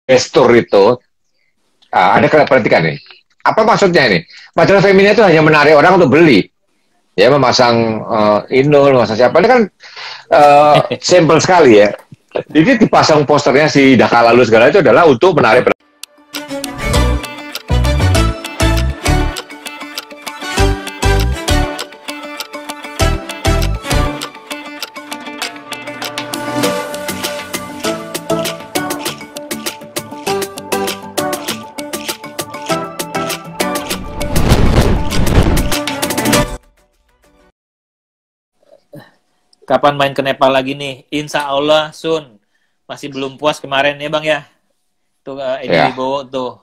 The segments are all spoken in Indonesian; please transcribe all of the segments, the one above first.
gestur itu, ada perhatikan nih. Apa maksudnya ini? Majalah Femina itu hanya menarik orang untuk beli. Ya, memasang Inul, memasang siapa. Ini kan simple sekali ya. Jadi dipasang posternya si Daka Lalu segala itu adalah untuk menarik. Kapan main ke Nepal lagi nih? Insya Allah, Sun. Masih belum puas kemarin ya Bang ya? Tuh Edi Ya. Wibowo tuh.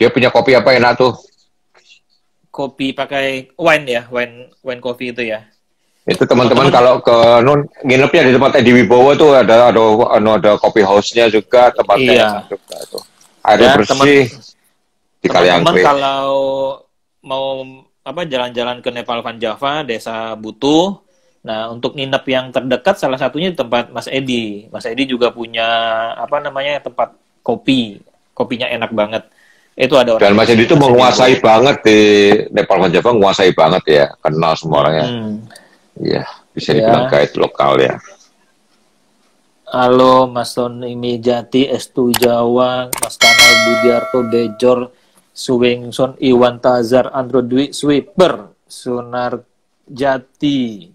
Dia punya kopi apa enak tuh? Kopi pakai wine ya? Wine coffee itu ya? Itu teman-teman Teman-teman, kalau ke nginepnya di tempat Edi Wibowo tuh ada kopi house-nya juga, tempatnya iya. enak juga tuh. Airnya Ya, bersih di teman-teman Kaliangkri. kalau mau jalan-jalan ke Nepal Van Java, Desa Butuh. Nah, untuk nginep yang terdekat salah satunya di tempat Mas Edi. Mas Edi juga punya tempat kopi. Kopinya enak banget. Itu ada Dan orang Mas Edi itu Mas Edi menguasai Wibowo. banget di Nepal Van Java, menguasai banget ya, kenal semua orangnya. Iya, bisa dibilang Ya. guide lokal ya. Halo Mas Tony Mijati, Estu Jawa, Mas Kanal Budiarto, Bejor, Suwengson, Iwan Tazar, Andro Dwi, Sweeper, Sunar Jati,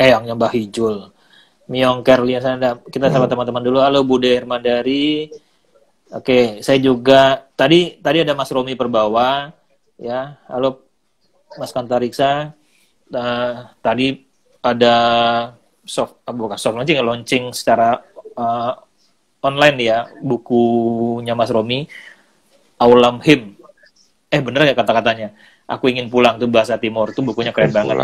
yang Mbah Hijul, Miong Kerlian Sanda. Kita sama teman-teman dulu. Halo Bude Hermandari. Oke, saya juga tadi ada Mas Romi Perbawa, ya. Halo Mas Kantariksa. Tadi ada bukan soft launching secara online ya, bukunya Mas Romi, Aulam Him. Bener ya kata-katanya? Aku ingin pulang tuh bahasa Timur, tuh bukunya keren banget.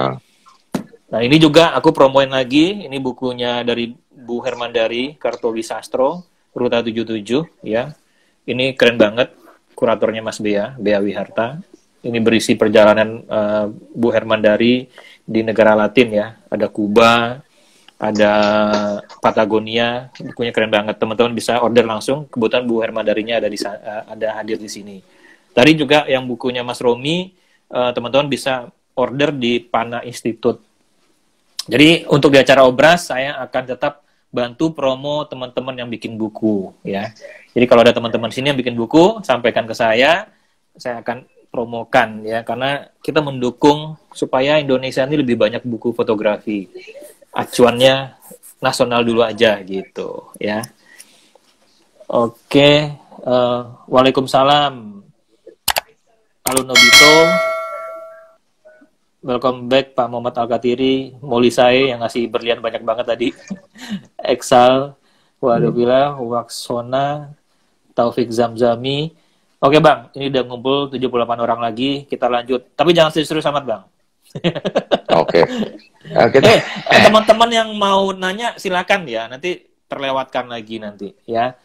Nah, ini juga aku promoin lagi, ini bukunya dari Bu Hermandari Kartowisastro, Ruta 77 ya. Ini keren banget, kuratornya Mas Bea Wiharta. Ini berisi perjalanan Bu Hermandari di negara Latin ya. Ada Kuba, ada Patagonia, bukunya keren banget. Teman-teman bisa order langsung. Kebetulan Bu Hermandarinya ada hadir di sini. Tadi juga yang bukunya Mas Romi, teman-teman bisa order di Pana Institute. Jadi untuk di acara Obras saya akan tetap bantu promo teman-teman yang bikin buku ya. Jadi kalau ada teman-teman sini yang bikin buku, sampaikan ke saya akan promokan ya, karena kita mendukung supaya Indonesia ini lebih banyak buku fotografi. Acuannya nasional dulu aja gitu ya. Oke, waalaikumsalam. Halo Nobito, welcome back Pak Muhammad Al-Katiri, Molisae yang ngasih berlian banyak banget tadi. Exal, Wadobila, Waksona, Taufik Zamzami. Oke Bang, ini udah ngumpul 78 orang lagi, kita lanjut. Tapi jangan serius-serius amat Bang. Oke. Teman-teman yang mau nanya silakan ya, nanti terlewatkan lagi nanti ya.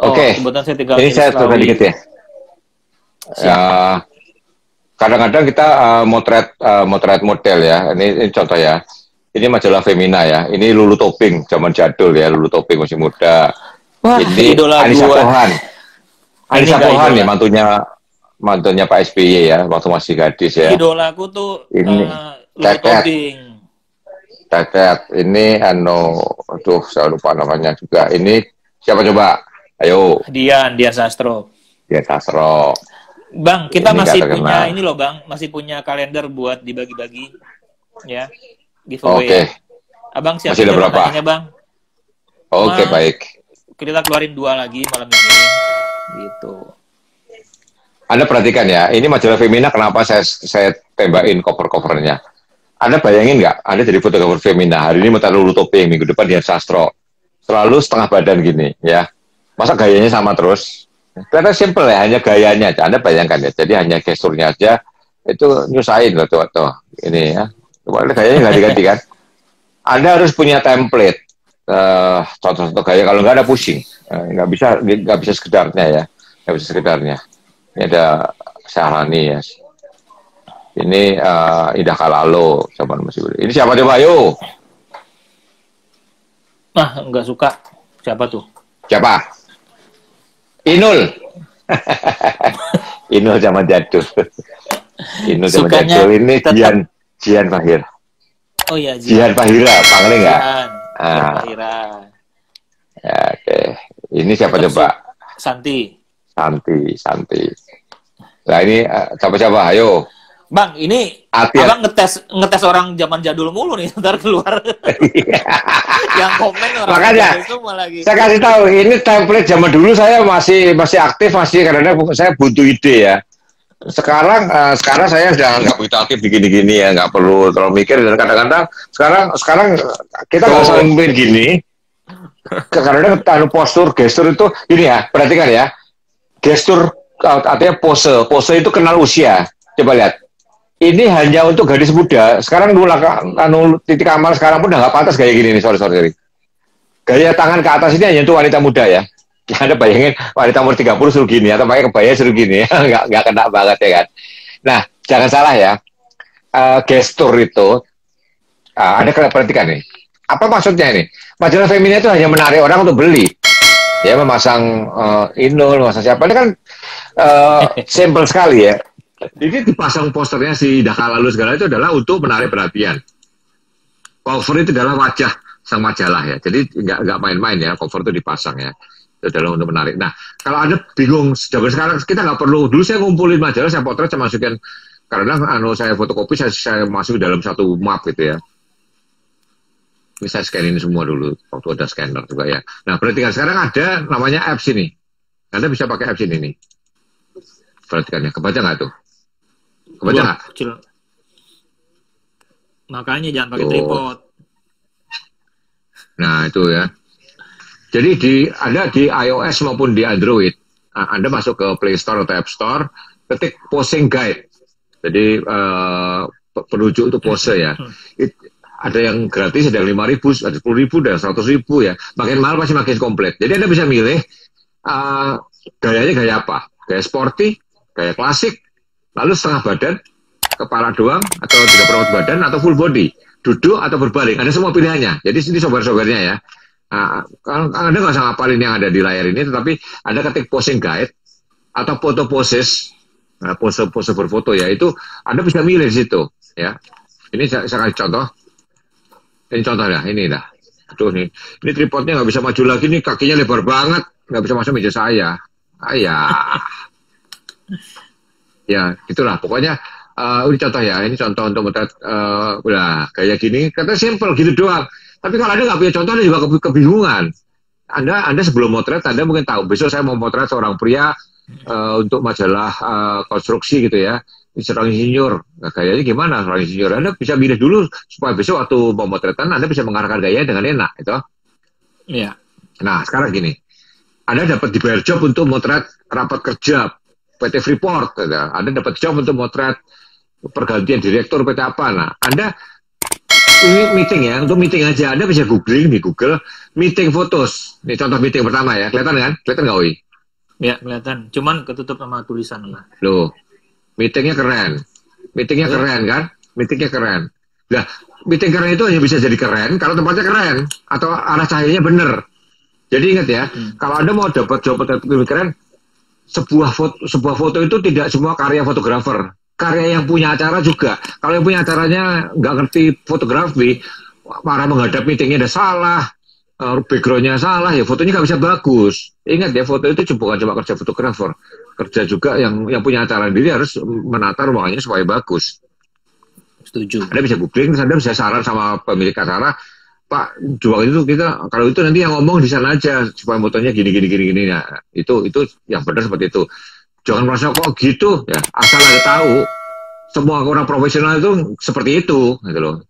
Oke. Kebetulan saya tinggal ini saya coba dikit ya. Kadang-kadang kita motret model ya. Ini contoh ya. Ini majalah Femina ya. Ini Lulu Tobing, zaman jadul ya. Lulu Tobing masih muda. Wah, ini Anissa Pohan. Anissa Pohan nih, mantunya Pak SBY ya, waktu masih gadis ya. Idolaku tuh ini Tetet. Ini saya lupa namanya juga. Ini siapa coba? Ayo. Dian Sastro. Bang, kita ini masih punya ini loh Bang, masih punya kalender buat dibagi-bagi ya. Giveaway. Oke. Abang siapin pertanyaannya Bang. Oke, baik. Kita keluarin 2 lagi malam ini. Gitu. Anda perhatikan ya, ini majalah Femina kenapa saya tembakin cover-covernya. Anda bayangin nggak, Anda jadi fotografer Femina, hari ini Mata Lulu Tobing, minggu depan Dian Sastro. Selalu setengah badan gini, ya. Masa gayanya sama terus? Karena simple ya, hanya gayanya aja. Anda bayangkan ya, jadi hanya gesturnya aja, itu nyusahin loh tuh. Ini ya, gayanya nggak diganti kan? Anda harus punya template, contoh-contoh gaya, kalau nggak ada pusing. Nggak bisa sekedarnya ya, nggak bisa sekedarnya. Ini ada Syahrani ya. Ini Indah Kalalo, zaman masih. Ini siapa coba? Ayo. Ah, nggak suka. Siapa tuh? Siapa? Inul. Inul zaman jadul. Inul zaman Sukanya jadul. Ini tetap. Jihan Fahir. Oh iya, Jihan Jihan. Fahira, pangling nggak? Jihan Ah, Fahira. ya, oke. Ini siapa Tetap coba? Santi. Santi. Nah ini siapa? Ayo. Bang, ini Atiat. abang ngetes orang zaman jadul mulu nih, ntar keluar. Yang komen orang Makanya jadul semua lagi. saya kasih tahu, ini template zaman dulu saya masih aktif, karena saya butuh ide ya. Sekarang saya udah nggak begitu aktif di gini-gini ya, nggak perlu terlalu mikir. Dan kadang-kadang sekarang kita nggak saling mikir gini. Karena postur, gestur itu gini ya, perhatikan ya. Gestur artinya pose itu kenal usia. Coba lihat. Ini hanya untuk gadis muda. Sekarang dulu titik amal sekarang pun udah nggak pantas gaya gini nih, sorry. Gaya tangan ke atas ini hanya untuk wanita muda ya. Anda bayangin wanita umur 30 suruh gini atau pakai kebaya suruh gini ya. nggak kena banget ya kan. Nah, jangan salah ya. Gestur itu Anda perhatikan nih. Apa maksudnya ini? Majalah feminin itu hanya menarik orang untuk beli. Ya, memasang Inul, memasang siapa. Ini kan simple sekali ya. Jadi dipasang posternya si Daka Lalu segala itu adalah untuk menarik perhatian. Cover itu adalah wajah sang majalah ya. Jadi nggak main-main ya, cover itu dipasang ya. Itu adalah untuk menarik. Nah, kalau Anda bingung, sekarang kita nggak perlu. Dulu saya ngumpulin majalah, saya potret, saya masukin. Karena saya fotokopi, saya masuk dalam satu map gitu ya. Ini saya scan ini semua dulu, waktu ada scanner juga ya. Nah, perhatikan sekarang ada namanya apps ini. Anda bisa pakai apps ini nih. Perhatikan ya, kebaca nggak tuh? Kebaca nggak? Makanya jangan pakai tripod. Nah, itu ya. Jadi ada di iOS maupun di Android. Anda masuk ke Play Store atau App Store, ketik posing guide. Jadi penuju untuk pose ya. Ada yang gratis, ada yang 5.000, ada 10.000, ada 100.000 ya. Makin mahal pasti makin komplit. Jadi Anda bisa milih gayanya gaya apa? Gaya sporty, gaya klasik, lalu setengah badan, kepala doang, atau tidak perawat badan, atau full body, duduk atau berbalik. Ada semua pilihannya. Jadi ini software-softwarenya ya. Anda nggak usah ngapalin yang ada di layar ini, tetapi Anda ketik posing guide atau foto poses, pose berfoto ya, itu Anda bisa milih di situ ya. Ini saya kasih contoh. Ini contoh ya, ini dah. Tuh nih, ini tripodnya nggak bisa maju lagi nih, kakinya lebar banget, nggak bisa masuk meja saya. Ya, gitulah. Pokoknya ini contoh ya, ini contoh untuk motret udah kayak gini. Kata simple gitu doang. Tapi kalau Anda nggak punya contoh, Anda juga kebingungan. Anda sebelum motret, Anda mungkin tahu besok saya mau motret seorang pria untuk majalah konstruksi gitu ya. Seorang insinyur, nah, gayanya gimana seorang insinyur? Anda bisa milih dulu supaya besok waktu mau motretan Anda bisa mengarahkan gaya dengan enak, itu. Iya. Nah sekarang gini, Anda dapat dibayar job untuk motret rapat kerja PT Freeport, gitu. Anda dapat job untuk motret pergantian direktur PT apa? Nah, Anda ini meeting ya, untuk meeting aja Anda bisa googling di Google meeting photos. Ini contoh meeting pertama ya, kelihatan kan? Kelihatan nggak, Oi? Ya kelihatan, cuman ketutup sama tulisan lah. Loh. Meetingnya keren kan? Meetingnya keren. Nah, meeting keren itu hanya bisa jadi keren kalau tempatnya keren atau arah cahayanya bener. Jadi ingat ya, kalau Anda mau dapat job lebih keren, sebuah foto itu tidak semua karya fotografer. Karya yang punya acara juga. Kalau yang punya acaranya nggak ngerti fotografi, marah menghadap meetingnya ada salah, backgroundnya salah, ya fotonya nggak bisa bagus. Ingat ya, foto itu bukan cuma kerja fotografer, kerja juga yang punya acara diri harus menata ruangannya supaya bagus. Setuju. Anda bisa googling, Anda bisa saran sama pemilik acara, Pak, jual itu kita kalau itu nanti yang ngomong di sana aja supaya fotonya gini. Nah, itu yang benar seperti itu. Jangan merasa kok gitu ya, asal Anda tahu semua orang profesional itu seperti itu gitu loh.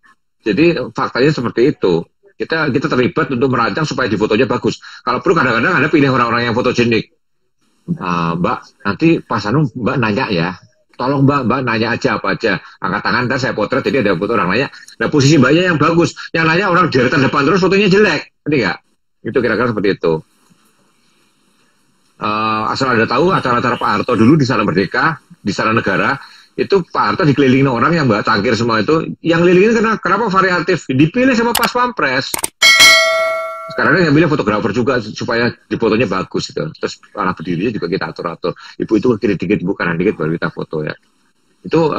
Jadi faktanya seperti itu. Kita terlibat untuk merancang supaya di fotonya bagus. Kalau perlu kadang-kadang Anda pilih orang-orang yang fotogenik. Mbak, nanti pas Mbak nanya ya. Tolong Mbak nanya aja apa aja. Angkat tangan, ntar saya potret, jadi ada foto orang nanya. Nah, posisi Mbaknya yang bagus. Yang nanya orang deretan depan terus fotonya jelek. Ngerti nggak? Itu kira-kira seperti itu. Asal Anda tahu, acara-acara Pak Harto dulu di Sana Merdeka, di Sana Negara, itu Pak Harto dikelilingin orang yang Mbak cangkir semua itu. Yang lilingin kenapa variatif? Dipilih sama Pas Pampres. Karena dia ngambilnya fotografer juga supaya di fotonya bagus gitu. Terus arah berdirinya juga kita atur-atur. Ibu itu kiri dikit, ibu kanan dikit baru kita foto ya. Itu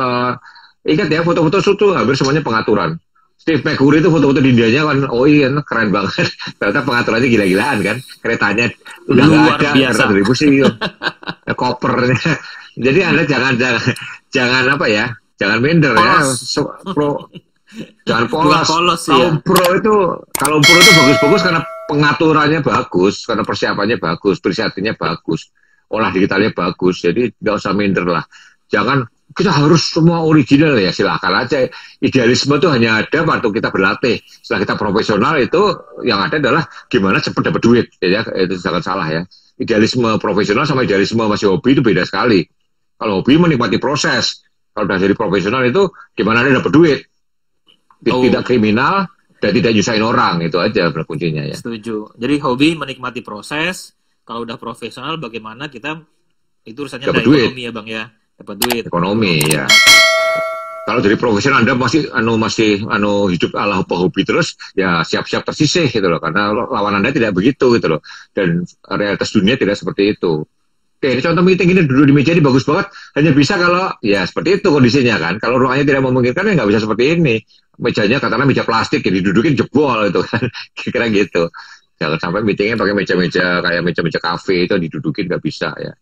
ingat ya, foto-foto itu hampir semuanya pengaturan. Steve McCurry itu foto-foto di Indianya kan, oh iya keren banget. Ternyata pengaturannya gila-gilaan kan. Keretanya udah nggak Luar ada, biasa. karena 2000 sih. Kopernya. Jadi Anda jangan apa ya, jangan minder ya. Jangan Bukan polos. polos sih Kalau ya. kalau pro itu bagus-bagus karena pengaturannya bagus, karena persiapannya bagus, persiapannya bagus, olah digitalnya bagus. Jadi nggak usah minder lah. Jangan kita harus semua original ya, silakan aja. Idealisme itu hanya ada waktu kita berlatih. Setelah kita profesional itu yang ada adalah gimana cepat dapat duit. Ya, itu jangan salah ya. Idealisme profesional sama idealisme masih hobi itu beda sekali. Kalau hobi menikmati proses. Kalau udah jadi profesional itu gimana dia dapat duit. Tidak kriminal dan tidak nyusahin orang, itu aja kuncinya ya. Setuju. Jadi hobi menikmati proses. Kalau udah profesional bagaimana kita itu urusannya Dapat dari duit. ekonomi ya Bang ya. Dapat duit. Ekonomi ya. Kalau jadi profesional Anda masih hidup ala hobi terus ya siap-siap tersisih gitu loh, karena lawan Anda tidak begitu gitu loh. Dan realitas dunia tidak seperti itu. Oke, ini contoh meeting ini duduk di meja ini bagus banget. Hanya bisa kalau ya seperti itu kondisinya kan. Kalau ruangnya tidak memungkinkan ya nggak bisa seperti ini. Mejanya katakanlah meja plastik ya didudukin jebol itu kan. Kira-kira gitu. Jangan sampai meetingnya pakai meja-meja kayak meja-meja kafe itu didudukin nggak bisa ya.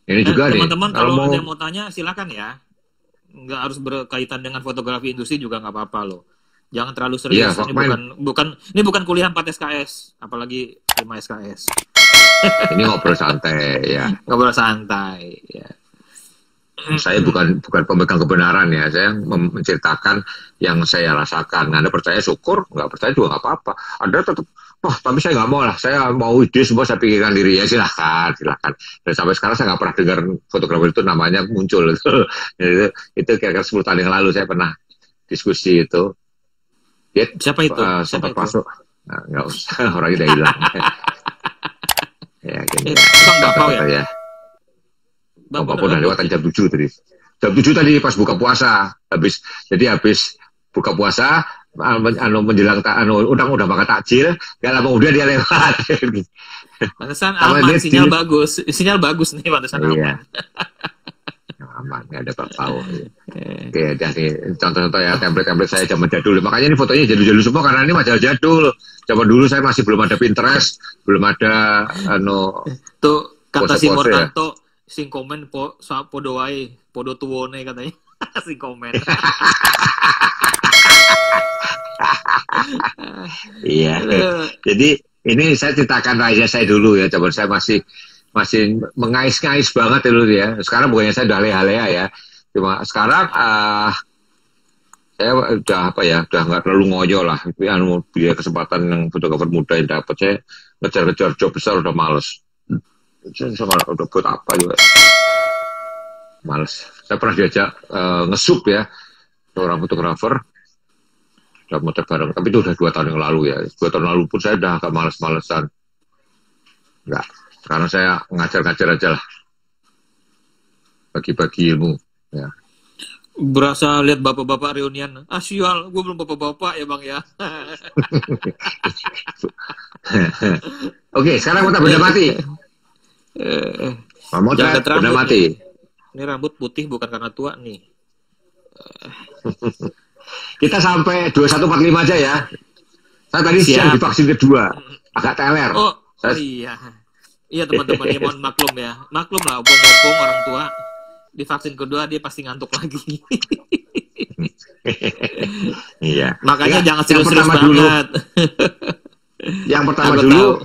Ini juga nih. Teman-teman kalau ada yang mau tanya silakan ya. Nggak harus berkaitan dengan fotografi industri juga nggak apa-apa loh. Jangan terlalu serius. Iya, Ini bukan kuliah 4 SKS, apalagi 5 SKS. Ini ngobrol santai ya. Ngobrol santai ya. Saya bukan pemegang kebenaran ya. Saya menceritakan yang saya rasakan. Anda percaya syukur, nggak percaya juga nggak apa-apa. Anda tetap, tapi saya nggak mau lah. Saya mau ide semua saya pikirkan diri ya, silahkan. Dan sampai sekarang saya nggak pernah dengar fotografer itu namanya muncul. Itu kira-kira 10 tahun yang lalu saya pernah diskusi itu. Siapa itu? Sempat masuk. Nah, nggak usah, orangnya udah hilang. Ya, gini. Bang Bapau ya? Bang Bapau udah lewat jam 7 tadi. Jam 7 tadi pas buka puasa. Habis buka puasa, menjelang udah makan takjil, gak lama udah dia lewat. Pantesan aman, sinyal bagus. Sinyal bagus nih, pantesan aman. Iya. Aman, nggak ada Bapau. Oke, dah nih contoh-contoh ya template-template saya zaman jadul. Makanya ini fotonya jadul-jadul semua karena ini majalah jadul. Zaman dulu saya masih belum ada Pinterest, belum ada tuh kata si Mortanto, ya. sing komen podo wae, podo tuwone katanya. Sing komen. Iya. Jadi ini saya ceritakan rahasia saya dulu ya. Coba saya masih mengais-ngais banget dulu ya. Sekarang bukannya saya udah leha-leha ya. Cuma sekarang saya udah udah nggak terlalu ngoyo lah. Biar kesempatan yang fotografer muda yang dapat, saya ngejar-ngejar job besar udah males. Sama udah buat apa juga. Males. Saya pernah diajak ngesup ya seorang fotografer. Udah motor bareng. Tapi itu udah 2 tahun yang lalu ya. 2 tahun lalu pun saya udah agak males-malesan. Enggak. Karena saya ngajar-ngajar aja lah. Bagi-bagi ilmu. Ya. Berasa lihat bapak-bapak reunian. Sial, gue belum bapak-bapak ya Bang ya. Oke, sekarang kita benda mati. Motret benda mati. Ini rambut putih bukan karena tua nih. Kita sampai 2145 aja ya. Saya tadi siang divaksin kedua. Agak teler. Iya. Iya teman-teman, ya mohon maklum ya. Maklum lah, opung-opung orang tua. Divaksin kedua dia pasti ngantuk lagi. Iya. Makanya jangan serius-serius banget. Yang pertama dulu,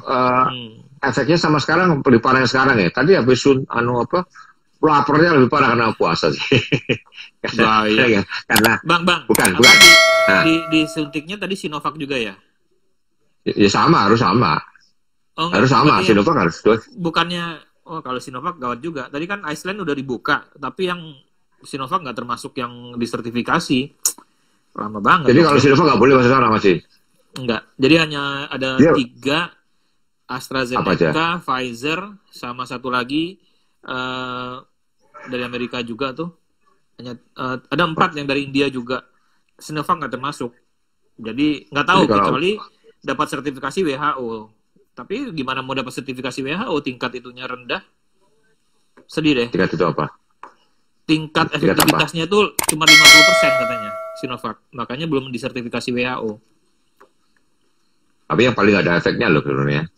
efeknya sama sekarang lebih parah yang sekarang ya. Tadi habis laparnya lebih parah karena puasa sih. Bahaya. Karena Bang. Bukan. Disuntiknya tadi Sinovac juga ya? Ya sama, harus sama. Harus sama, Sinovac harus dua. Bukannya, kalau Sinovac gawat juga. Tadi kan Iceland udah dibuka, tapi yang Sinovac nggak termasuk yang disertifikasi. Lama banget. Jadi kalau Sinovac nggak boleh masuk sana masih? Enggak. Jadi hanya ada 3, AstraZeneca, Pfizer, sama satu lagi dari Amerika juga tuh. Ada 4 yang dari India juga. Sinovac nggak termasuk. Jadi nggak tahu, kecuali dapat sertifikasi WHO. Tapi gimana mau dapat sertifikasi WHO, tingkat itunya rendah? Sedih deh. Tingkat itu apa? Tingkat efektivitasnya itu cuma 50% katanya Sinovac. Makanya belum disertifikasi WHO. Tapi yang paling ada efeknya loh sebenarnya.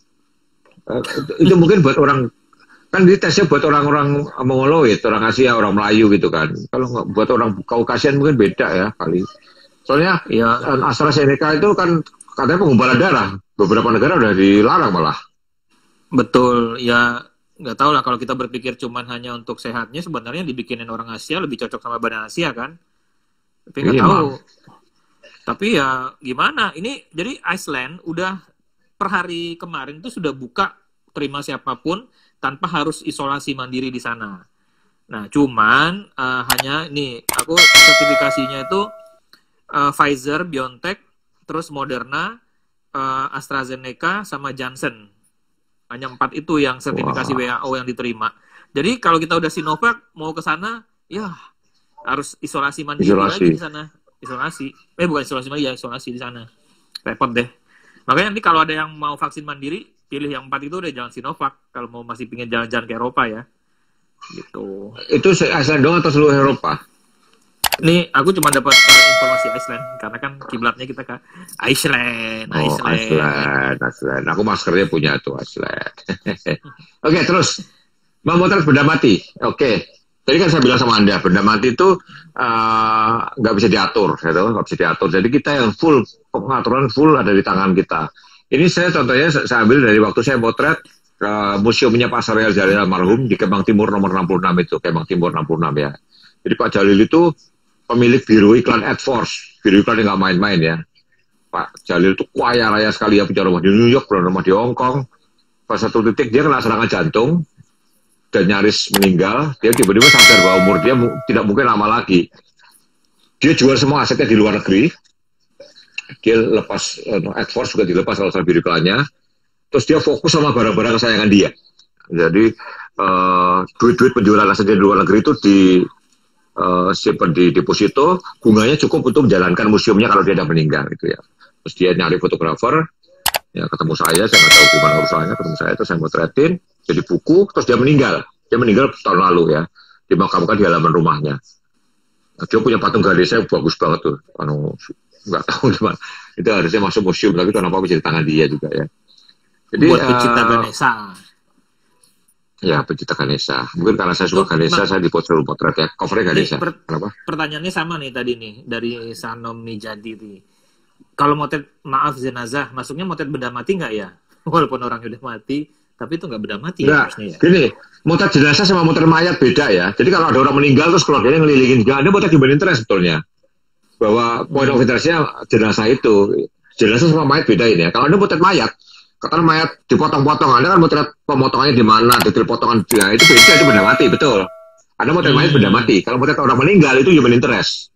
Itu mungkin buat orang, kan di tesnya buat orang-orang Mongoloid, orang Asia, orang Melayu gitu kan. Kalau nggak buat orang Kaukasian mungkin beda ya kali. Soalnya ya, AstraZeneca itu kan katanya penggumpalan darah. Beberapa negara udah dilarang malah. Betul, ya nggak tahu lah kalau kita berpikir cuman hanya untuk sehatnya, sebenarnya dibikinin orang Asia lebih cocok sama badan Asia kan. Tapi nggak tahu. Tapi ya gimana, ini jadi Iceland udah per hari kemarin itu sudah buka terima siapapun tanpa harus isolasi mandiri di sana. Nah cuman hanya nih aku sertifikasinya itu Pfizer, BioNTech, terus Moderna, AstraZeneca, sama Janssen. Hanya 4 itu yang sertifikasi WHO yang diterima. Jadi kalau kita udah Sinovac mau ke sana, ya harus isolasi mandiri lagi di sana. Isolasi. Bukan isolasi mandiri, ya isolasi di sana. Repot deh. Makanya nanti kalau ada yang mau vaksin mandiri, pilih yang 4 itu udah jangan Sinovac. Kalau mau masih pingin jalan-jalan ke Eropa ya. Gitu. Itu Iceland doang atau seluruh Eropa? Nih, aku cuma dapat informasi Iceland karena kan kiblatnya kita ke Iceland. Iceland. Aku maskernya punya tuh Iceland. Oke, terus memotret benda mati. Oke. Tadi kan saya bilang sama Anda, benda mati itu nggak bisa diatur, nggak bisa diatur. Jadi kita yang full, pengaturan full ada di tangan kita. Ini contohnya saya ambil dari waktu saya motret museumnya Pak Saryal Jalil almarhum di Kemang Timur nomor 66 itu, Kemang Timur 66 ya. Jadi Pak Jalil itu pemilik biro iklan AdForce, biro iklan yang nggak main-main ya. Pak Jalil itu kaya raya sekali ya, punya rumah di New York, punya rumah di Hong Kong. Pas satu titik dia kena serangan jantung dan nyaris meninggal. Dia tiba-tiba sadar bahwa umur dia tidak mungkin lama lagi. Dia jual semua asetnya di luar negeri. Dia lepas AdForce juga dilepas salah satu biro iklannya. Terus dia fokus sama barang-barang kesayangan dia. Jadi duit-duit penjualan asetnya di luar negeri itu simpan di deposito, bunganya cukup untuk menjalankan museumnya kalau dia sudah meninggal gitu ya. Terus dia nyari fotografer, ya ketemu saya nggak tahu gimana urusannya, ketemu saya terus saya motretin, jadi buku, terus dia meninggal tahun lalu ya, dimakamkan di halaman rumahnya. Nah, dia punya patung Ganesha yang bagus banget tuh, nggak tahu gimana, itu harusnya masuk museum, tapi kenapa bisa di tangan dia juga ya. Jadi buat pecinta Ganesha. Ya, pencipta Ganesha. Mungkin karena saya suka Ganesha, saya dipotret ya. Covernya Ganesha. Kenapa? Pertanyaannya sama nih tadi nih, dari Sanom Mijadi nih. Kalau motret, maaf jenazah, masuknya motret benda mati nggak ya? Walaupun orang udah mati, tapi itu nggak benda mati ya harusnya ya? Gini, motret jenazah sama motret mayat beda ya. Jadi kalau ada orang meninggal, terus keluarganya ngelilingin juga, Anda motret human interest sebetulnya. Bahwa point of interest-nya jenazah itu. Jenazah sama mayat beda ini ya. Kalau Anda motret mayat, katakan mayat dipotong-potong, Anda kan motret pemotongannya di mana, detail potongan ya, itu beda, itu benda mati, betul. Anda motret mayat benda mati. Kalau motret orang meninggal itu human interest.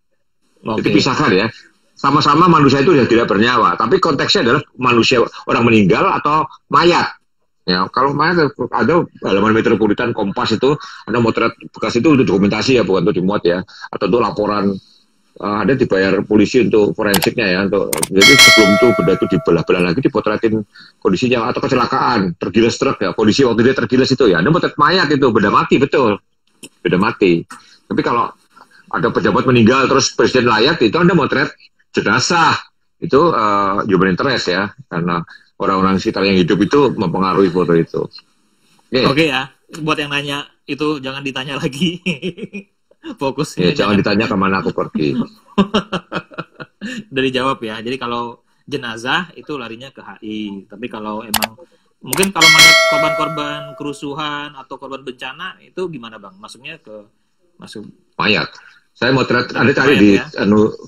Itu pisahkan ya. Sama-sama manusia itu sudah tidak bernyawa, tapi konteksnya adalah manusia orang meninggal atau mayat. Ya, kalau mayat ada halaman Metropolitan Kompas itu, Anda motret bekas itu untuk dokumentasi ya, bukan untuk dimuat ya, atau untuk laporan. Ada dibayar polisi untuk forensiknya ya, jadi sebelum itu benda itu dibelah-belah lagi, dipotretin kondisinya, atau kecelakaan, tergiles truk ya, kondisi waktu dia tergiles itu ya, Anda motret mayat itu benda mati, betul, benda mati. Tapi kalau ada pejabat meninggal terus presiden layak, itu Anda motret jenazah, itu human interest ya, karena orang-orang sekitar yang hidup itu mempengaruhi foto itu. Oke ya, buat yang nanya itu jangan ditanya lagi. Fokusnya ya, jangan ditanya kemana aku pergi. Dari jawab ya. Jadi kalau jenazah itu larinya ke HI. Tapi kalau emang mungkin kalau korban-korban kerusuhan atau korban bencana itu gimana Bang? Masuk mayat. Saya motret, Anda cari di ya?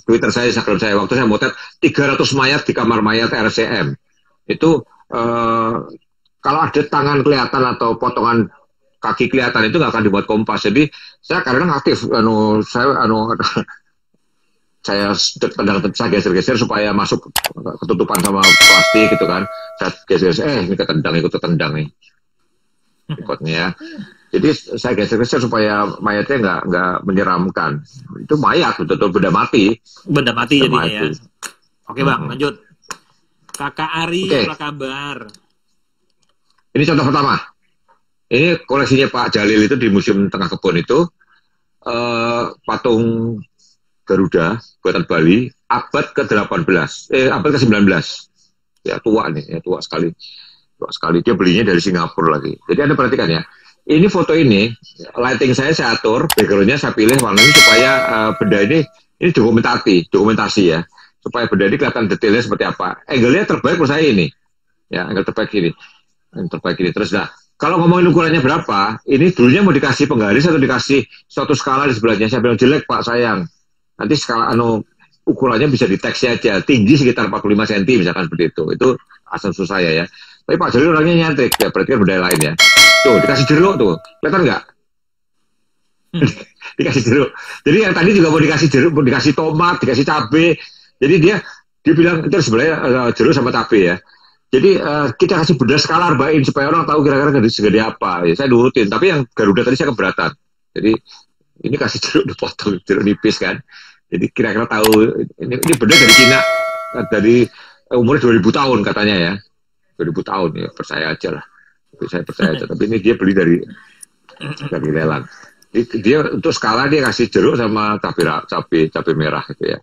Twitter saya, Instagram saya, waktu saya motret 300 mayat di kamar mayat RCM. Itu kalau ada tangan kelihatan atau potongan kaki kelihatan itu nggak akan dibuat Kompas. Jadi saya kadang aktif, saya geser-geser supaya masuk ketutupan sama plastik gitu kan. Saya geser-geser, ini ikut ketendang nih ikutnya ya. Jadi saya geser-geser supaya mayatnya nggak menyeramkan. Itu mayat, betul-betul benda mati. Benda mati jadinya ya. Oke Bang, lanjut. Kakak Ari, Oke. apa kabar? Ini contoh pertama. Ini koleksinya Pak Jalil itu di Museum Tengah Kebun itu patung Garuda buatan Bali abad ke-18, abad ke-19. Ya tua nih, ya tua sekali. Tua sekali. Dia belinya dari Singapura lagi. Jadi Anda perhatikan ya. Ini foto ini, lighting saya atur, backgroundnya saya pilih warnanya supaya benda ini dokumentasi ya. Supaya benda ini kelihatan detailnya seperti apa. Angle-nya terbaik menurut saya ini. Ya, angle terbaik ini. Yang terbaik ini. Terus nah, kalau ngomongin ukurannya berapa, ini dulunya mau dikasih penggaris atau dikasih suatu skala di sebelahnya. Saya bilang jelek Pak sayang. Nanti skala ukurannya bisa diteksi aja. Tinggi sekitar 45 cm misalkan seperti itu. Itu asumsi saya ya. Tapi Pak Jalil orangnya nyantrik. Ya berarti kan benda lain ya. Tuh dikasih jeruk tuh. Kelihatan nggak? Dikasih jeruk. Jadi yang tadi juga mau dikasih jeruk, mau dikasih tomat, dikasih cabai. Jadi dia bilang itu sebenarnya jeruk sama cabai ya. Jadi kita kasih benda skala arbain supaya orang tahu kira-kira segede apa. Ya, saya nurutin. Tapi yang Garuda tadi saya keberatan. Jadi ini kasih jeruk dipotong, jeruk nipis kan. Jadi kira-kira tahu ini benda dari Cina, dari umurnya 2000 tahun katanya ya. 2000 tahun ya, percaya aja lah. Saya percaya aja. Tapi ini dia beli dari lelang. Dia untuk skala dia kasih jeruk sama cabai merah gitu ya.